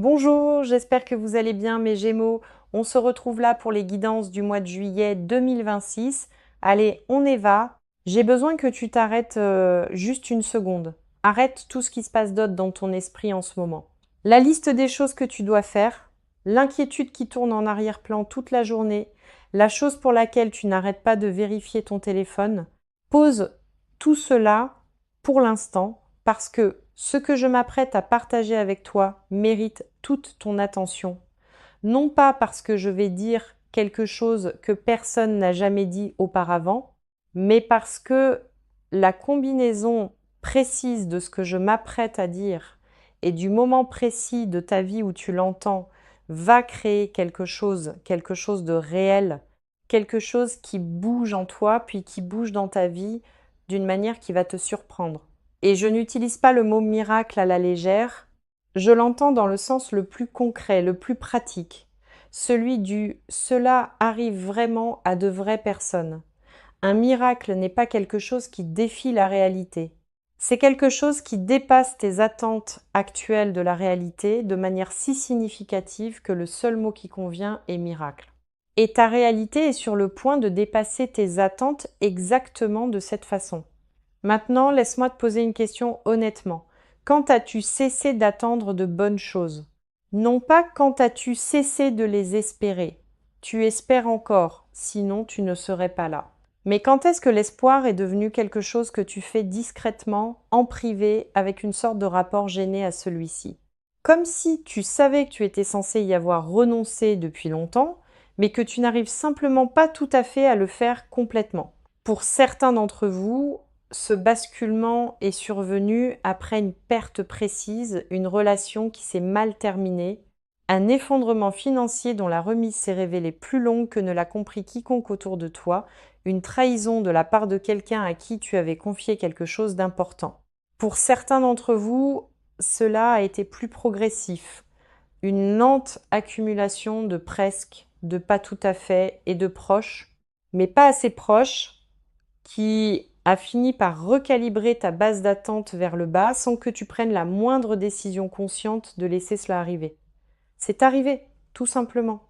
Bonjour, j'espère que vous allez bien mes Gémeaux. On se retrouve là pour les guidances du mois de juillet 2026. Allez, on y va. J'ai besoin que tu t'arrêtes juste une seconde. Arrête tout ce qui se passe d'autre dans ton esprit en ce moment. La liste des choses que tu dois faire, l'inquiétude qui tourne en arrière-plan toute la journée, la chose pour laquelle tu n'arrêtes pas de vérifier ton téléphone, pose tout cela pour l'instant parce que ce que je m'apprête à partager avec toi mérite toute ton attention. Non pas parce que je vais dire quelque chose que personne n'a jamais dit auparavant, mais parce que la combinaison précise de ce que je m'apprête à dire et du moment précis de ta vie où tu l'entends va créer quelque chose de réel, quelque chose qui bouge en toi, puis qui bouge dans ta vie d'une manière qui va te surprendre. Et je n'utilise pas le mot miracle à la légère, je l'entends dans le sens le plus concret, le plus pratique, celui du cela arrive vraiment à de vraies personnes. Un miracle n'est pas quelque chose qui défie la réalité. C'est quelque chose qui dépasse tes attentes actuelles de la réalité de manière si significative que le seul mot qui convient est miracle. Et ta réalité est sur le point de dépasser tes attentes exactement de cette façon. Maintenant, laisse-moi te poser une question honnêtement. Quand as-tu cessé d'attendre de bonnes choses? Non pas quand as-tu cessé de les espérer. Tu espères encore, sinon tu ne serais pas là. Mais quand est-ce que l'espoir est devenu quelque chose que tu fais discrètement, en privé, avec une sorte de rapport gêné à celui-ci? Comme si tu savais que tu étais censé y avoir renoncé depuis longtemps, mais que tu n'arrives simplement pas tout à fait à le faire complètement. Pour certains d'entre vous, ce basculement est survenu après une perte précise, une relation qui s'est mal terminée, un effondrement financier dont la remise s'est révélée plus longue que ne l'a compris quiconque autour de toi, une trahison de la part de quelqu'un à qui tu avais confié quelque chose d'important. Pour certains d'entre vous, cela a été plus progressif, une lente accumulation de presque, de pas tout à fait et de proches, mais pas assez proches, qui a fini par recalibrer ta base d'attente vers le bas sans que tu prennes la moindre décision consciente de laisser cela arriver. C'est arrivé, tout simplement.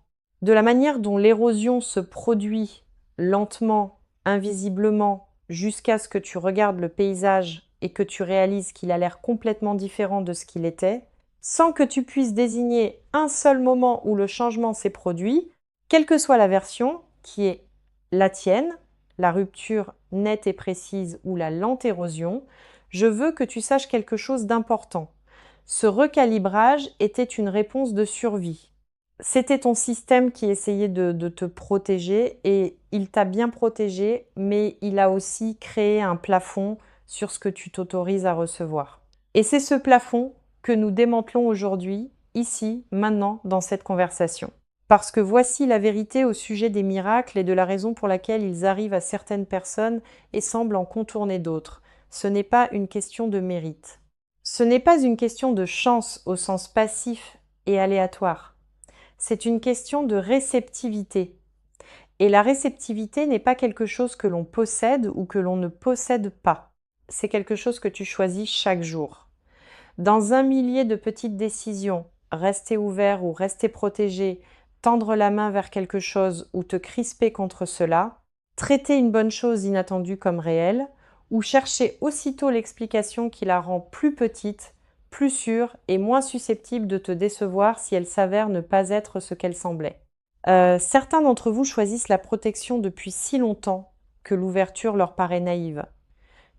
De la manière dont l'érosion se produit lentement, invisiblement, jusqu'à ce que tu regardes le paysage et que tu réalises qu'il a l'air complètement différent de ce qu'il était, sans que tu puisses désigner un seul moment où le changement s'est produit, quelle que soit la version, qui est la tienne, la rupture nette et précise ou la lente érosion, je veux que tu saches quelque chose d'important. Ce recalibrage était une réponse de survie. C'était ton système qui essayait de te protéger et il t'a bien protégé, mais il a aussi créé un plafond sur ce que tu t'autorises à recevoir. Et c'est ce plafond que nous démantelons aujourd'hui, ici, maintenant, dans cette conversation. Parce que voici la vérité au sujet des miracles et de la raison pour laquelle ils arrivent à certaines personnes et semblent en contourner d'autres. Ce n'est pas une question de mérite. Ce n'est pas une question de chance au sens passif et aléatoire. C'est une question de réceptivité. Et la réceptivité n'est pas quelque chose que l'on possède ou que l'on ne possède pas. C'est quelque chose que tu choisis chaque jour. Dans un millier de petites décisions, rester ouvert ou rester protégé, tendre la main vers quelque chose ou te crisper contre cela, traiter une bonne chose inattendue comme réelle, ou chercher aussitôt l'explication qui la rend plus petite, plus sûre et moins susceptible de te décevoir si elle s'avère ne pas être ce qu'elle semblait. Certains d'entre vous choisissent la protection depuis si longtemps que l'ouverture leur paraît naïve,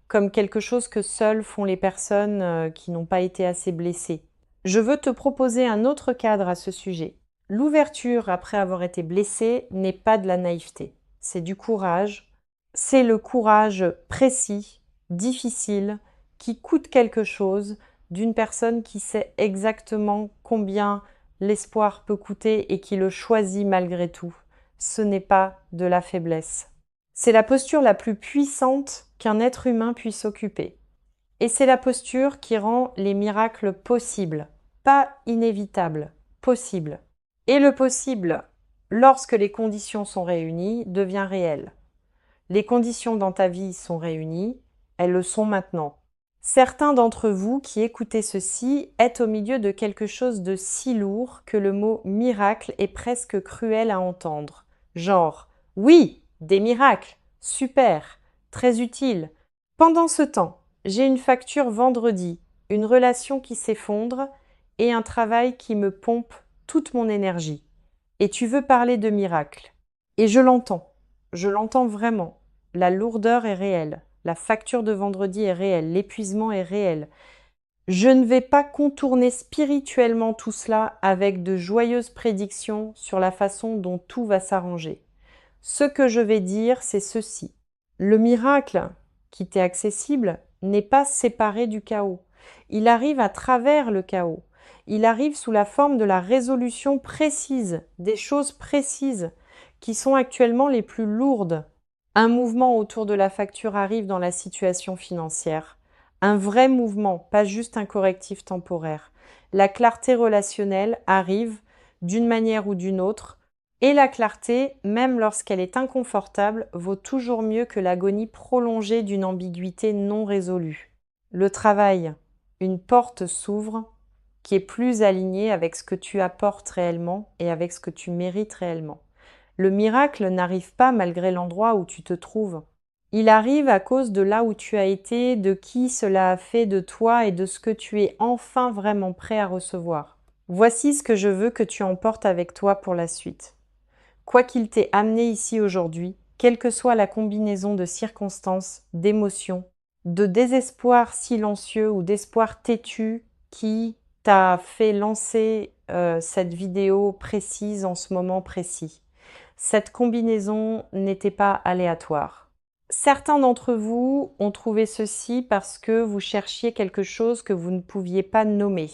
comme quelque chose que seules font les personnes qui n'ont pas été assez blessées. Je veux te proposer un autre cadre à ce sujet. L'ouverture après avoir été blessée n'est pas de la naïveté, c'est du courage. C'est le courage précis, difficile, qui coûte quelque chose d'une personne qui sait exactement combien l'espoir peut coûter et qui le choisit malgré tout. Ce n'est pas de la faiblesse. C'est la posture la plus puissante qu'un être humain puisse occuper. Et c'est la posture qui rend les miracles possibles, pas inévitables, possibles. Et le possible, lorsque les conditions sont réunies, devient réel. Les conditions dans ta vie sont réunies, elles le sont maintenant. Certains d'entre vous qui écoutez ceci êtes au milieu de quelque chose de si lourd que le mot miracle est presque cruel à entendre. Genre, oui, des miracles, super, très utile. Pendant ce temps, j'ai une facture vendredi, une relation qui s'effondre et un travail qui me pompe toute mon énergie. Et tu veux parler de miracle. Et je l'entends vraiment. La lourdeur est réelle. La facture de vendredi est réelle, l'épuisement est réel. Je ne vais pas contourner spirituellement tout cela avec de joyeuses prédictions sur la façon dont tout va s'arranger. Ce que je vais dire, c'est ceci. Le miracle qui t'est accessible n'est pas séparé du chaos. Il arrive à travers le chaos. Il arrive sous la forme de la résolution précise, des choses précises, qui sont actuellement les plus lourdes. Un mouvement autour de la facture arrive dans la situation financière. Un vrai mouvement, pas juste un correctif temporaire. La clarté relationnelle arrive d'une manière ou d'une autre, et la clarté, même lorsqu'elle est inconfortable, vaut toujours mieux que l'agonie prolongée d'une ambiguïté non résolue. Le travail, une porte s'ouvre qui est plus alignée avec ce que tu apportes réellement et avec ce que tu mérites réellement. Le miracle n'arrive pas malgré l'endroit où tu te trouves. Il arrive à cause de là où tu as été, de qui cela a fait de toi et de ce que tu es enfin vraiment prêt à recevoir. Voici ce que je veux que tu emportes avec toi pour la suite. Quoi qu'il t'ait amené ici aujourd'hui, quelle que soit la combinaison de circonstances, d'émotions, de désespoir silencieux ou d'espoir têtu qui t'a fait lancer cette vidéo précise en ce moment précis. Cette combinaison n'était pas aléatoire. Certains d'entre vous ont trouvé ceci parce que vous cherchiez quelque chose que vous ne pouviez pas nommer.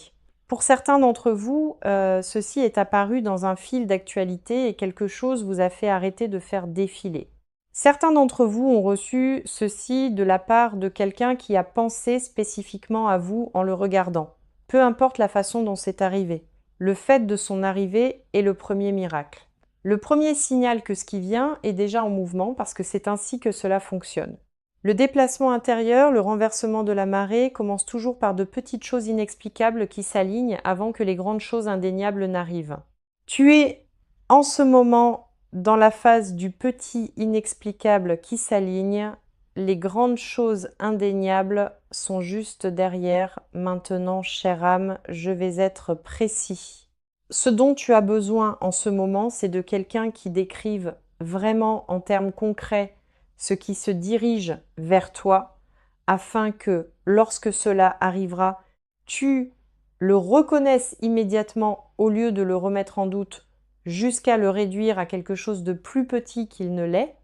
Pour certains d'entre vous, ceci est apparu dans un fil d'actualité et quelque chose vous a fait arrêter de faire défiler. Certains d'entre vous ont reçu ceci de la part de quelqu'un qui a pensé spécifiquement à vous en le regardant. Peu importe la façon dont c'est arrivé. Le fait de son arrivée est le premier miracle. Le premier signal que ce qui vient est déjà en mouvement parce que c'est ainsi que cela fonctionne. Le déplacement intérieur, le renversement de la marée commence toujours par de petites choses inexplicables qui s'alignent avant que les grandes choses indéniables n'arrivent. Tu es en ce moment dans la phase du petit inexplicable qui s'aligne. Les grandes choses indéniables sont juste derrière. Maintenant, chère âme, je vais être précis. Ce dont tu as besoin en ce moment, c'est de quelqu'un qui décrive vraiment en termes concrets ce qui se dirige vers toi, afin que, lorsque cela arrivera, tu le reconnaisses immédiatement au lieu de le remettre en doute jusqu'à le réduire à quelque chose de plus petit qu'il ne l'est.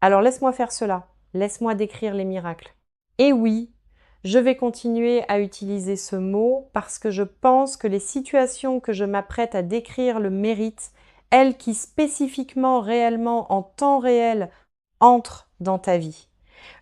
Alors laisse-moi faire cela, laisse-moi décrire les miracles. Et oui, je vais continuer à utiliser ce mot parce que je pense que les situations que je m'apprête à décrire le méritent, elles qui spécifiquement, réellement, en temps réel, entrent dans ta vie.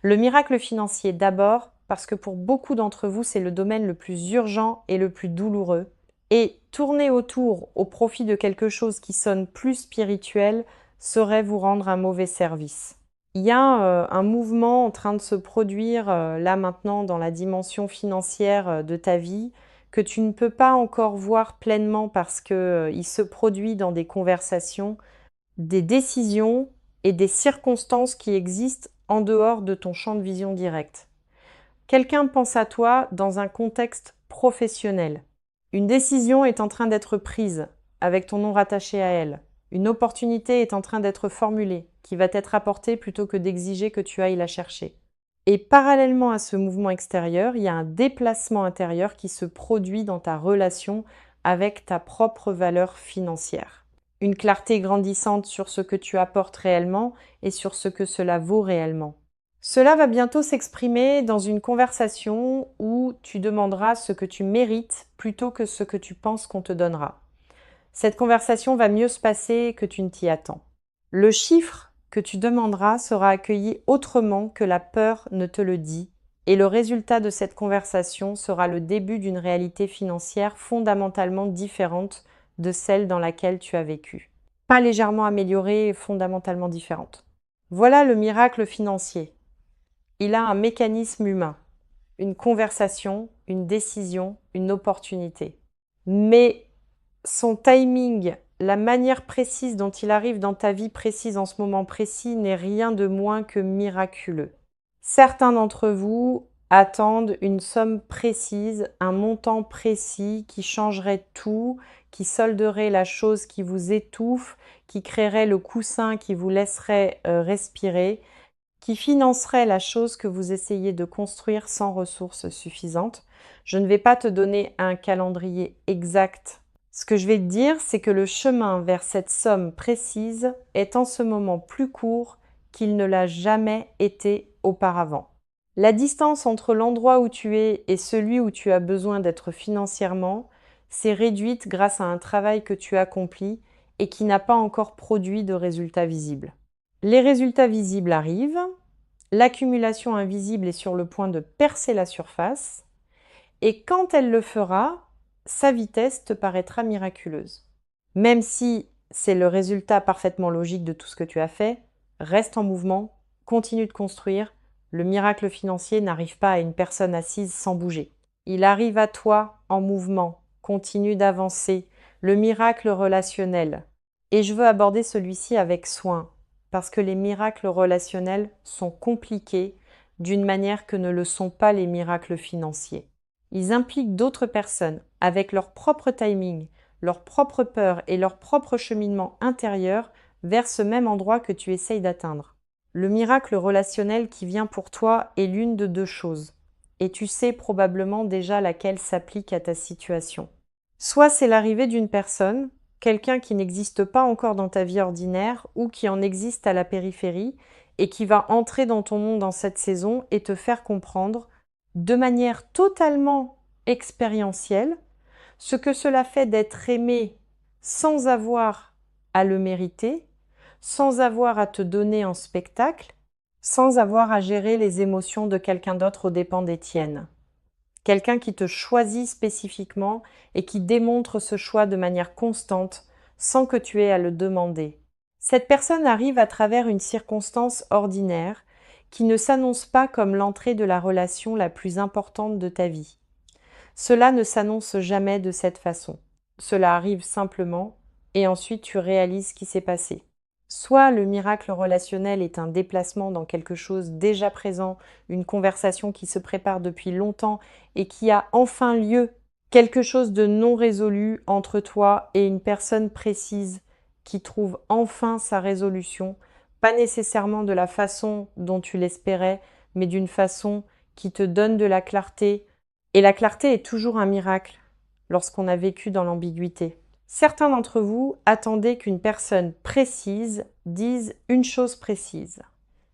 Le miracle financier d'abord, parce que pour beaucoup d'entre vous, c'est le domaine le plus urgent et le plus douloureux. Et tourner autour au profit de quelque chose qui sonne plus spirituel serait vous rendre un mauvais service. Il y a un mouvement en train de se produire là maintenant dans la dimension financière de ta vie que tu ne peux pas encore voir pleinement parce qu'il se produit dans des conversations, des décisions et des circonstances qui existent en dehors de ton champ de vision direct. Quelqu'un pense à toi dans un contexte professionnel. Une décision est en train d'être prise avec ton nom rattaché à elle. Une opportunité est en train d'être formulée qui va t'être apportée plutôt que d'exiger que tu ailles la chercher. Et parallèlement à ce mouvement extérieur, il y a un déplacement intérieur qui se produit dans ta relation avec ta propre valeur financière. Une clarté grandissante sur ce que tu apportes réellement et sur ce que cela vaut réellement. Cela va bientôt s'exprimer dans une conversation où tu demanderas ce que tu mérites plutôt que ce que tu penses qu'on te donnera. Cette conversation va mieux se passer que tu ne t'y attends. Le chiffre que tu demanderas sera accueilli autrement que la peur ne te le dit, et le résultat de cette conversation sera le début d'une réalité financière fondamentalement différente de celle dans laquelle tu as vécu. Pas légèrement améliorée, fondamentalement différente. Voilà le miracle financier. Il a un mécanisme humain. une conversation, une décision, une opportunité. Mais son timing, la manière précise dont il arrive dans ta vie précise en ce moment précis n'est rien de moins que miraculeux. Certains d'entre vous attendent une somme précise, un montant précis qui changerait tout, qui solderait la chose qui vous étouffe, qui créerait le coussin qui vous laisserait respirer, qui financerait la chose que vous essayez de construire sans ressources suffisantes. Je ne vais pas te donner un calendrier exact. Ce que je vais te dire, c'est que le chemin vers cette somme précise est en ce moment plus court qu'il ne l'a jamais été auparavant. La distance entre l'endroit où tu es et celui où tu as besoin d'être financièrement s'est réduite grâce à un travail que tu accomplis et qui n'a pas encore produit de résultats visibles. Les résultats visibles arrivent, l'accumulation invisible est sur le point de percer la surface, et quand elle le fera, sa vitesse te paraîtra miraculeuse. Même si c'est le résultat parfaitement logique de tout ce que tu as fait, reste en mouvement, continue de construire. Le miracle financier n'arrive pas à une personne assise sans bouger. Il arrive à toi en mouvement, continue d'avancer. Le miracle relationnel. Et je veux aborder celui-ci avec soin, parce que les miracles relationnels sont compliqués d'une manière que ne le sont pas les miracles financiers. Ils impliquent d'autres personnes avec leur propre timing, leur propre peur et leur propre cheminement intérieur vers ce même endroit que tu essayes d'atteindre. Le miracle relationnel qui vient pour toi est l'une de deux choses, et tu sais probablement déjà laquelle s'applique à ta situation. Soit c'est l'arrivée d'une personne, quelqu'un qui n'existe pas encore dans ta vie ordinaire ou qui en existe à la périphérie et qui va entrer dans ton monde en cette saison et te faire comprendre de manière totalement expérientielle ce que cela fait d'être aimé sans avoir à le mériter, sans avoir à te donner en spectacle, sans avoir à gérer les émotions de quelqu'un d'autre aux dépens des tiennes. Quelqu'un qui te choisit spécifiquement et qui démontre ce choix de manière constante sans que tu aies à le demander. Cette personne arrive à travers une circonstance ordinaire qui ne s'annonce pas comme l'entrée de la relation la plus importante de ta vie. Cela ne s'annonce jamais de cette façon. Cela arrive simplement et ensuite tu réalises ce qui s'est passé. Soit le miracle relationnel est un déplacement dans quelque chose déjà présent, une conversation qui se prépare depuis longtemps et qui a enfin lieu, quelque chose de non résolu entre toi et une personne précise qui trouve enfin sa résolution, pas nécessairement de la façon dont tu l'espérais, mais d'une façon qui te donne de la clarté. Et la clarté est toujours un miracle lorsqu'on a vécu dans l'ambiguïté. Certains d'entre vous attendaient qu'une personne précise dise une chose précise.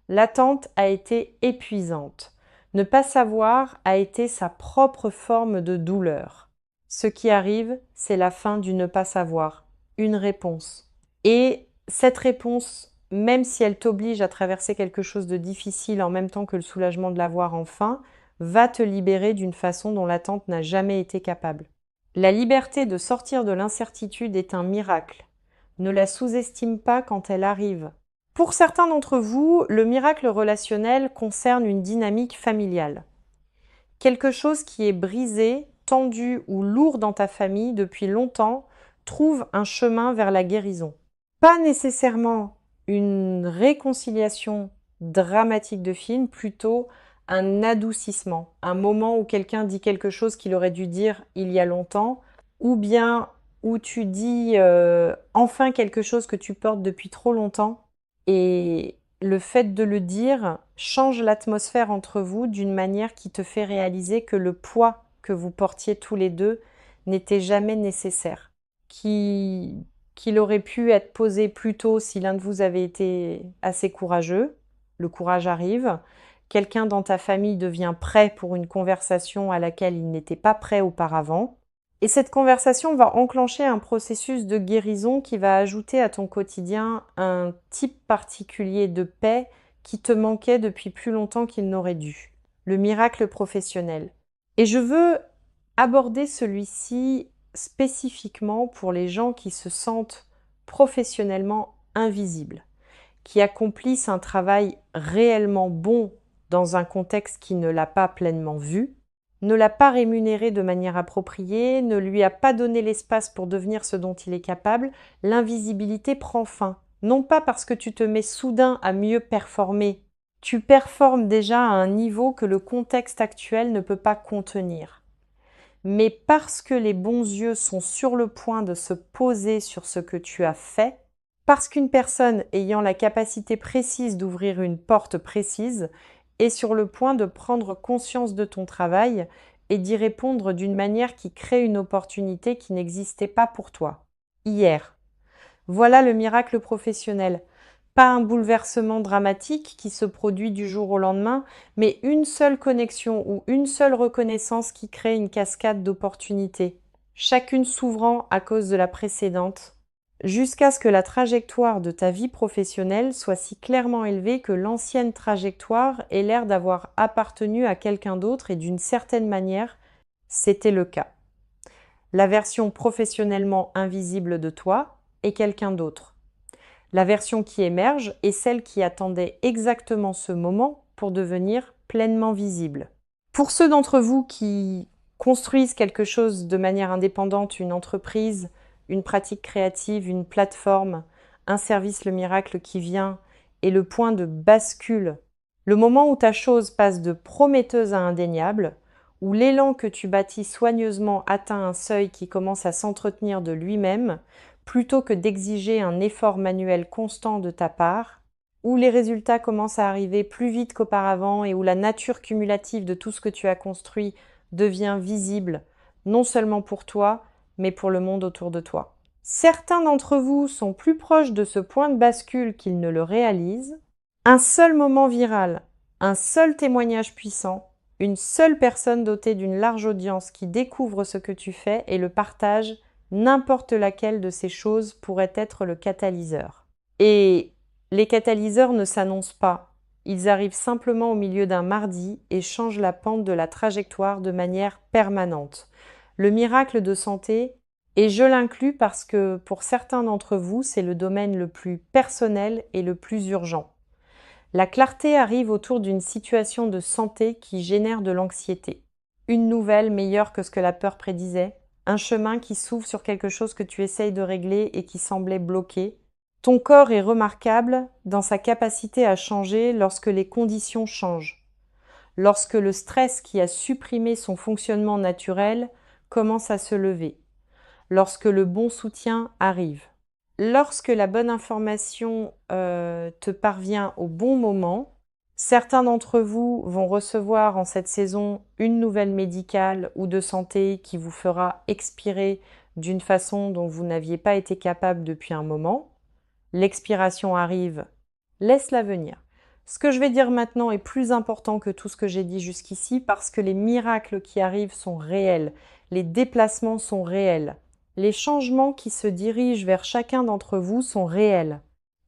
L'attente a été épuisante. Ne pas savoir a été sa propre forme de douleur. Ce qui arrive, c'est la fin du ne pas savoir, une réponse. Et cette réponse, même si elle t'oblige à traverser quelque chose de difficile en même temps que le soulagement de l'avoir enfin, va te libérer d'une façon dont l'attente n'a jamais été capable. La liberté de sortir de l'incertitude est un miracle. Ne la sous-estime pas quand elle arrive. Pour certains d'entre vous, le miracle relationnel concerne une dynamique familiale. Quelque chose qui est brisé, tendu ou lourd dans ta famille depuis longtemps trouve un chemin vers la guérison. Pas nécessairement une réconciliation dramatique de film, plutôt un adoucissement, un moment où quelqu'un dit quelque chose qu'il aurait dû dire il y a longtemps, ou bien où tu dis enfin quelque chose que tu portes depuis trop longtemps, et le fait de le dire change l'atmosphère entre vous d'une manière qui te fait réaliser que le poids que vous portiez tous les deux n'était jamais nécessaire, qu'il aurait pu être posé plus tôt si l'un de vous avait été assez courageux. Le courage arrive. Quelqu'un dans ta famille devient prêt pour une conversation à laquelle il n'était pas prêt auparavant. Et cette conversation va enclencher un processus de guérison qui va ajouter à ton quotidien un type particulier de paix qui te manquait depuis plus longtemps qu'il n'aurait dû. Le miracle professionnel. Et je veux aborder celui-ci spécifiquement pour les gens qui se sentent professionnellement invisibles, qui accomplissent un travail réellement bon dans un contexte qui ne l'a pas pleinement vu, ne l'a pas rémunéré de manière appropriée, ne lui a pas donné l'espace pour devenir ce dont il est capable, l'invisibilité prend fin. Non pas parce que tu te mets soudain à mieux performer, tu performes déjà à un niveau que le contexte actuel ne peut pas contenir. Mais parce que les bons yeux sont sur le point de se poser sur ce que tu as fait, parce qu'une personne ayant la capacité précise d'ouvrir une porte précise est sur le point de prendre conscience de ton travail et d'y répondre d'une manière qui crée une opportunité qui n'existait pas pour toi. Hier. Voilà le miracle professionnel. Pas un bouleversement dramatique qui se produit du jour au lendemain, mais une seule connexion ou une seule reconnaissance qui crée une cascade d'opportunités, chacune s'ouvrant à cause de la précédente, jusqu'à ce que la trajectoire de ta vie professionnelle soit si clairement élevée que l'ancienne trajectoire ait l'air d'avoir appartenu à quelqu'un d'autre et d'une certaine manière, c'était le cas. La version professionnellement invisible de toi est quelqu'un d'autre. La version qui émerge est celle qui attendait exactement ce moment pour devenir pleinement visible. Pour ceux d'entre vous qui construisent quelque chose de manière indépendante, une entreprise, une pratique créative, une plateforme, un service Le Miracle qui vient et le point de bascule, le moment où ta chose passe de prometteuse à indéniable, où l'élan que tu bâtis soigneusement atteint un seuil qui commence à s'entretenir de lui-même, plutôt que d'exiger un effort manuel constant de ta part, où les résultats commencent à arriver plus vite qu'auparavant et où la nature cumulative de tout ce que tu as construit devient visible, non seulement pour toi, mais pour le monde autour de toi. Certains d'entre vous sont plus proches de ce point de bascule qu'ils ne le réalisent. Un seul moment viral, un seul témoignage puissant, une seule personne dotée d'une large audience qui découvre ce que tu fais et le partage, n'importe laquelle de ces choses pourrait être le catalyseur. Et les catalyseurs ne s'annoncent pas. Ils arrivent simplement au milieu d'un mardi et changent la pente de la trajectoire de manière permanente. Le miracle de santé, et je l'inclus parce que pour certains d'entre vous, c'est le domaine le plus personnel et le plus urgent. La clarté arrive autour d'une situation de santé qui génère de l'anxiété. Une nouvelle meilleure que ce que la peur prédisait, un chemin qui s'ouvre sur quelque chose que tu essayes de régler et qui semblait bloqué. Ton corps est remarquable dans sa capacité à changer lorsque les conditions changent, lorsque le stress qui a supprimé son fonctionnement naturel commence à se lever, lorsque le bon soutien arrive. Lorsque la bonne information te parvient au bon moment, certains d'entre vous vont recevoir en cette saison une nouvelle médicale ou de santé qui vous fera expirer d'une façon dont vous n'aviez pas été capable depuis un moment. L'expiration arrive, laisse-la venir. Ce que je vais dire maintenant est plus important que tout ce que j'ai dit jusqu'ici parce que les miracles qui arrivent sont réels, les déplacements sont réels. Les changements qui se dirigent vers chacun d'entre vous sont réels.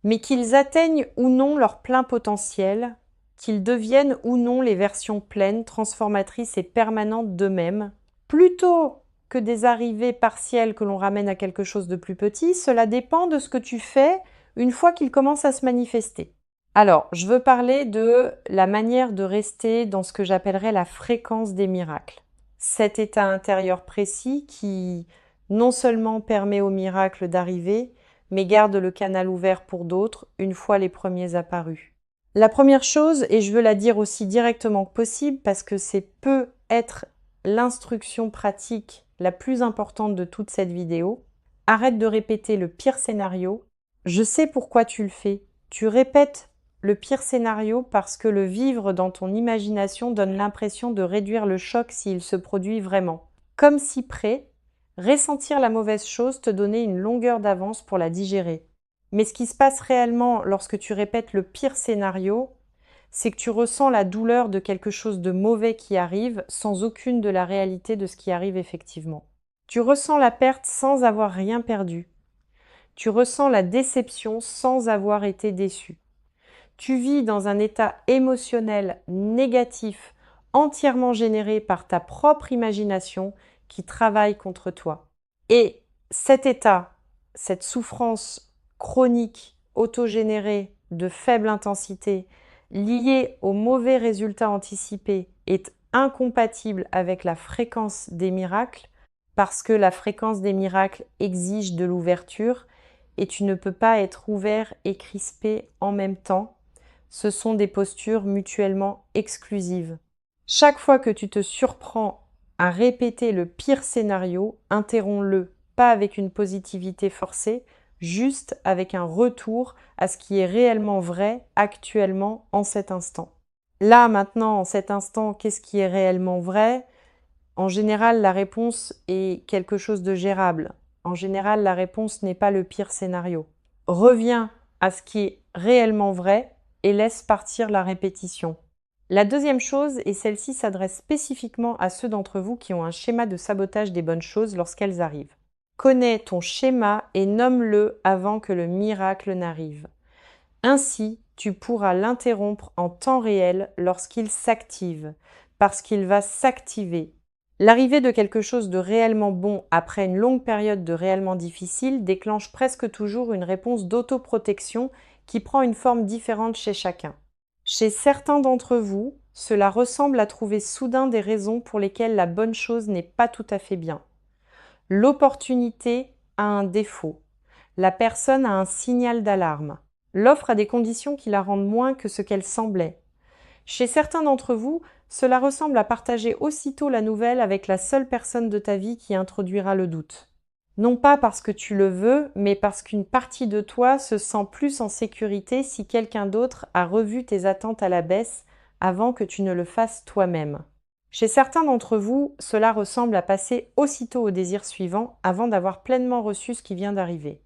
Mais qu'ils atteignent ou non leur plein potentiel, qu'ils deviennent ou non les versions pleines, transformatrices et permanentes d'eux-mêmes, plutôt que des arrivées partielles que l'on ramène à quelque chose de plus petit, cela dépend de ce que tu fais une fois qu'ils commencent à se manifester. Alors, je veux parler de la manière de rester dans ce que j'appellerais la fréquence des miracles. Cet état intérieur précis qui non seulement permet aux miracles d'arriver, mais garde le canal ouvert pour d'autres une fois les premiers apparus. La première chose, et je veux la dire aussi directement que possible parce que c'est peut être l'instruction pratique la plus importante de toute cette vidéo, arrête de répéter le pire scénario. Je sais pourquoi tu le fais. Tu répètes le pire scénario parce que le vivre dans ton imagination donne l'impression de réduire le choc s'il se produit vraiment. Comme si près, ressentir la mauvaise chose te donnait une longueur d'avance pour la digérer. Mais ce qui se passe réellement lorsque tu répètes le pire scénario, c'est que tu ressens la douleur de quelque chose de mauvais qui arrive sans aucune de la réalité de ce qui arrive effectivement. Tu ressens la perte sans avoir rien perdu. Tu ressens la déception sans avoir été déçu. Tu vis dans un état émotionnel négatif, entièrement généré par ta propre imagination qui travaille contre toi. Et cet état, cette souffrance chronique, autogénérée, de faible intensité, lié aux mauvais résultats anticipés est incompatible avec la fréquence des miracles parce que la fréquence des miracles exige de l'ouverture et tu ne peux pas être ouvert et crispé en même temps. Ce sont des postures mutuellement exclusives. Chaque fois que tu te surprends à répéter le pire scénario, interromps-le, pas avec une positivité forcée, juste avec un retour à ce qui est réellement vrai actuellement en cet instant. Là, maintenant, en cet instant, qu'est-ce qui est réellement vrai? En général, la réponse est quelque chose de gérable. En général, la réponse n'est pas le pire scénario. Reviens à ce qui est réellement vrai et laisse partir la répétition. La deuxième chose, et celle-ci s'adresse spécifiquement à ceux d'entre vous qui ont un schéma de sabotage des bonnes choses lorsqu'elles arrivent. Connais ton schéma et nomme-le avant que le miracle n'arrive. Ainsi, tu pourras l'interrompre en temps réel lorsqu'il s'active, parce qu'il va s'activer. L'arrivée de quelque chose de réellement bon après une longue période de réellement difficile déclenche presque toujours une réponse d'autoprotection qui prend une forme différente chez chacun. Chez certains d'entre vous, cela ressemble à trouver soudain des raisons pour lesquelles la bonne chose n'est pas tout à fait bien. L'opportunité a un défaut. La personne a un signal d'alarme. L'offre a des conditions qui la rendent moins que ce qu'elle semblait. Chez certains d'entre vous, cela ressemble à partager aussitôt la nouvelle avec la seule personne de ta vie qui introduira le doute. Non pas parce que tu le veux, mais parce qu'une partie de toi se sent plus en sécurité si quelqu'un d'autre a revu tes attentes à la baisse avant que tu ne le fasses toi-même. Chez certains d'entre vous, cela ressemble à passer aussitôt au désir suivant avant d'avoir pleinement reçu ce qui vient d'arriver.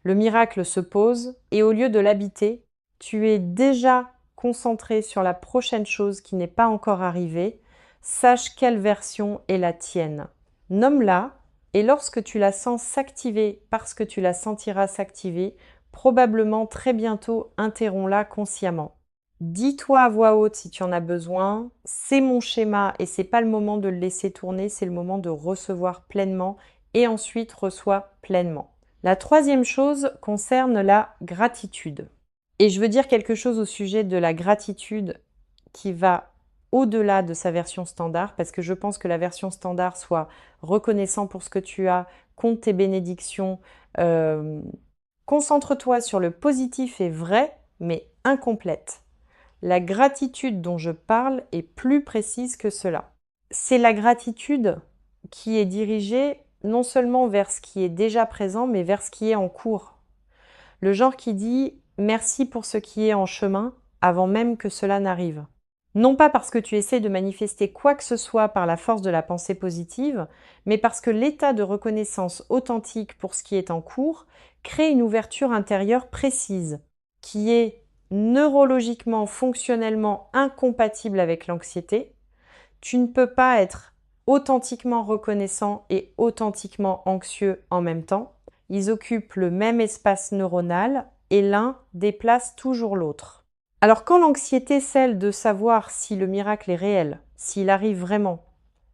Le miracle se pose et au lieu de l'habiter, tu es déjà concentré sur la prochaine chose qui n'est pas encore arrivée. Sache quelle version est la tienne. Nomme-la et lorsque tu la sens s'activer parce que tu la sentiras s'activer, probablement très bientôt interromps-la consciemment. Dis-toi à voix haute si tu en as besoin, c'est mon schéma et c'est pas le moment de le laisser tourner, c'est le moment de recevoir pleinement et ensuite reçois pleinement. La troisième chose concerne la gratitude. Et je veux dire quelque chose au sujet de la gratitude qui va au-delà de sa version standard, parce que je pense que la version standard soit reconnaissant pour ce que tu as, compte tes bénédictions, concentre-toi sur le positif et vrai, mais incomplète. La gratitude dont je parle est plus précise que cela. C'est la gratitude qui est dirigée non seulement vers ce qui est déjà présent, mais vers ce qui est en cours. Le genre qui dit « merci pour ce qui est en chemin » avant même que cela n'arrive. Non pas parce que tu essaies de manifester quoi que ce soit par la force de la pensée positive, mais parce que l'état de reconnaissance authentique pour ce qui est en cours crée une ouverture intérieure précise, qui est neurologiquement, fonctionnellement incompatible avec l'anxiété. Tu ne peux pas être authentiquement reconnaissant et authentiquement anxieux en même temps. Ils occupent le même espace neuronal et l'un déplace toujours l'autre. Alors quand l'anxiété celle de savoir si le miracle est réel, s'il arrive vraiment,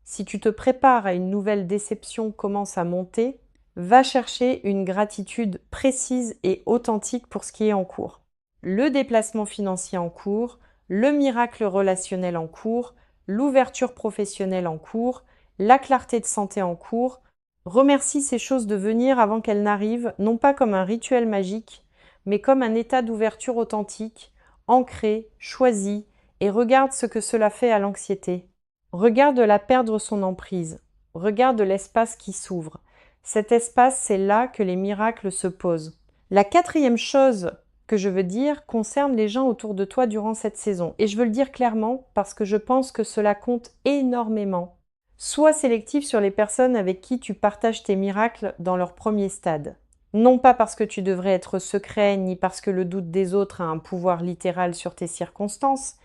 si tu te prépares à une nouvelle déception commence à monter, va chercher une gratitude précise et authentique pour ce qui est en cours. Le déplacement financier en cours, le miracle relationnel en cours, l'ouverture professionnelle en cours, la clarté de santé en cours. Remercie ces choses de venir avant qu'elles n'arrivent, non pas comme un rituel magique, mais comme un état d'ouverture authentique, ancré, choisi, et regarde ce que cela fait à l'anxiété. Regarde-la perdre son emprise. Regarde l'espace qui s'ouvre. Cet espace, c'est là que les miracles se posent. La quatrième chose que je veux dire concerne les gens autour de toi durant cette saison. Et je veux le dire clairement parce que je pense que cela compte énormément. Sois sélectif sur les personnes avec qui tu partages tes miracles dans leur premier stade. Non pas parce que tu devrais être secret, ni parce que le doute des autres a un pouvoir littéral sur tes circonstances,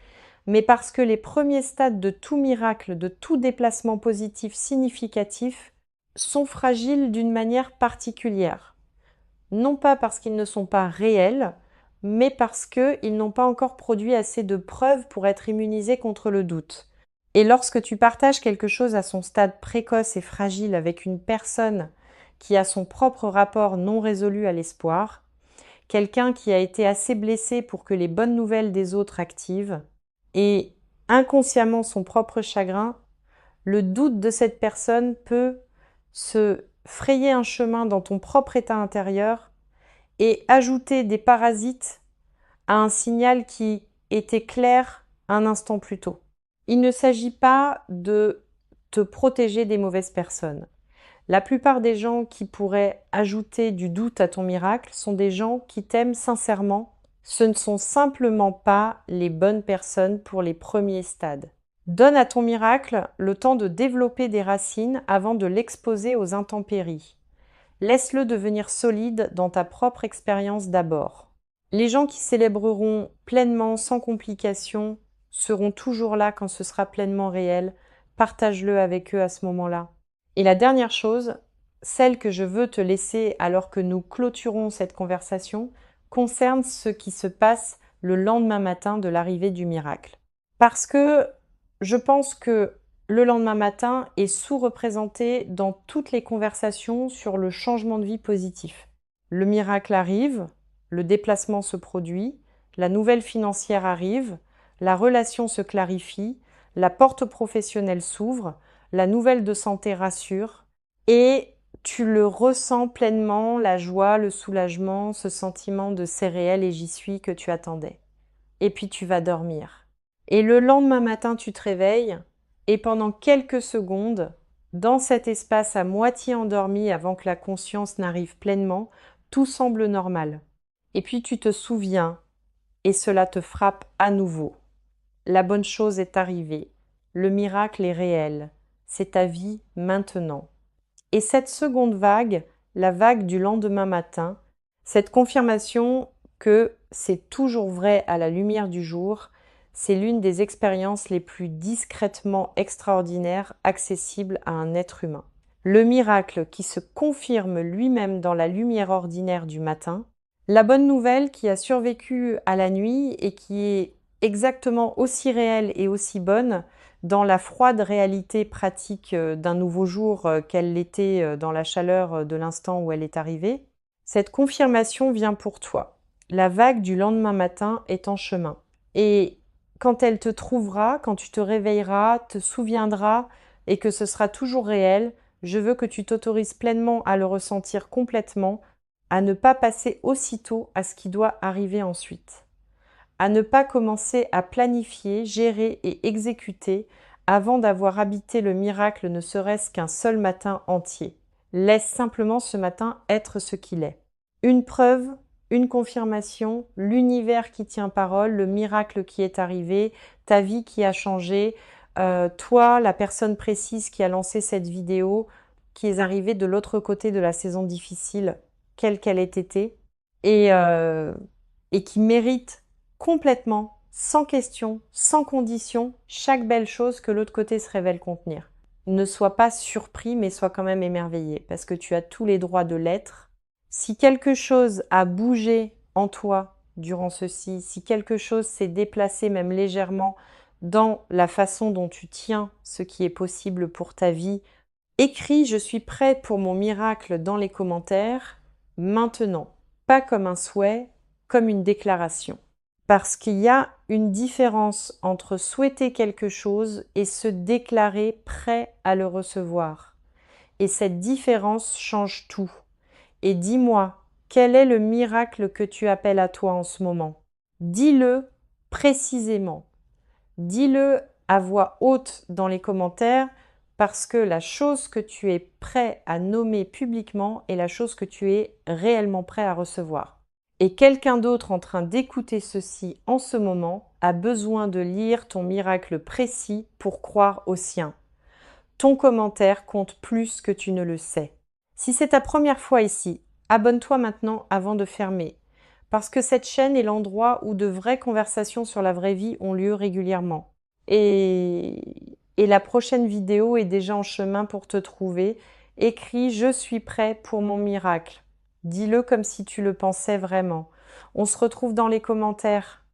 mais parce que les premiers stades de tout miracle, de tout déplacement positif significatif, sont fragiles d'une manière particulière. Non pas parce qu'ils ne sont pas réels, mais parce qu'ils n'ont pas encore produit assez de preuves pour être immunisés contre le doute. Et lorsque tu partages quelque chose à son stade précoce et fragile avec une personne qui a son propre rapport non résolu à l'espoir, quelqu'un qui a été assez blessé pour que les bonnes nouvelles des autres activent, et inconsciemment son propre chagrin, le doute de cette personne peut se frayer un chemin dans ton propre état intérieur et ajouter des parasites à un signal qui était clair un instant plus tôt. Il ne s'agit pas de te protéger des mauvaises personnes. La plupart des gens qui pourraient ajouter du doute à ton miracle sont des gens qui t'aiment sincèrement. Ce ne sont simplement pas les bonnes personnes pour les premiers stades. Donne à ton miracle le temps de développer des racines avant de l'exposer aux intempéries. Laisse-le devenir solide dans ta propre expérience d'abord. Les gens qui célébreront pleinement, sans complications, seront toujours là quand ce sera pleinement réel. Partage-le avec eux à ce moment-là. Et la dernière chose, celle que je veux te laisser alors que nous clôturons cette conversation, concerne ce qui se passe le lendemain matin de l'arrivée du miracle. Parce que je pense que le lendemain matin est sous-représenté dans toutes les conversations sur le changement de vie positif. Le miracle arrive, le déplacement se produit, la nouvelle financière arrive, la relation se clarifie, la porte professionnelle s'ouvre, la nouvelle de santé rassure et tu le ressens pleinement, la joie, le soulagement, ce sentiment de c'est réel et j'y suis que tu attendais. Et puis tu vas dormir. Et le lendemain matin, tu te réveilles et pendant quelques secondes, dans cet espace à moitié endormi avant que la conscience n'arrive pleinement, tout semble normal. Et puis tu te souviens et cela te frappe à nouveau. La bonne chose est arrivée. Le miracle est réel. C'est ta vie maintenant. Et cette seconde vague, la vague du lendemain matin, cette confirmation que c'est toujours vrai à la lumière du jour, c'est l'une des expériences les plus discrètement extraordinaires accessibles à un être humain. Le miracle qui se confirme lui-même dans la lumière ordinaire du matin, la bonne nouvelle qui a survécu à la nuit et qui est exactement aussi réelle et aussi bonne dans la froide réalité pratique d'un nouveau jour qu'elle l'était dans la chaleur de l'instant où elle est arrivée, cette confirmation vient pour toi. La vague du lendemain matin est en chemin. Et quand elle te trouvera, quand tu te réveilleras, te souviendras et que ce sera toujours réel, je veux que tu t'autorises pleinement à le ressentir complètement, à ne pas passer aussitôt à ce qui doit arriver ensuite, à ne pas commencer à planifier, gérer et exécuter avant d'avoir habité le miracle ne serait-ce qu'un seul matin entier. Laisse simplement ce matin être ce qu'il est. Une preuve, une confirmation, l'univers qui tient parole, le miracle qui est arrivé, ta vie qui a changé, toi, la personne précise qui a lancé cette vidéo, qui est arrivée de l'autre côté de la saison difficile, quelle qu'elle ait été, et qui mérite complètement, sans question, sans condition, chaque belle chose que l'autre côté se révèle contenir. Ne sois pas surpris, mais sois quand même émerveillé, parce que tu as tous les droits de l'être. Si quelque chose a bougé en toi durant ceci, si quelque chose s'est déplacé même légèrement dans la façon dont tu tiens ce qui est possible pour ta vie, écris « Je suis prêt pour mon miracle » dans les commentaires, maintenant, pas comme un souhait, comme une déclaration. Parce qu'il y a une différence entre souhaiter quelque chose et se déclarer prêt à le recevoir. Et cette différence change tout. Et dis-moi, quel est le miracle que tu appelles à toi en ce moment? Dis-le précisément. Dis-le à voix haute dans les commentaires parce que la chose que tu es prêt à nommer publiquement est la chose que tu es réellement prêt à recevoir. Et quelqu'un d'autre en train d'écouter ceci en ce moment a besoin de lire ton miracle précis pour croire au sien. Ton commentaire compte plus que tu ne le sais. Si c'est ta première fois ici, abonne-toi maintenant avant de fermer, parce que cette chaîne est l'endroit où de vraies conversations sur la vraie vie ont lieu régulièrement. Et la prochaine vidéo est déjà en chemin pour te trouver. Écris « Je suis prêt pour mon miracle ». Dis-le comme si tu le pensais vraiment. On se retrouve dans les commentaires.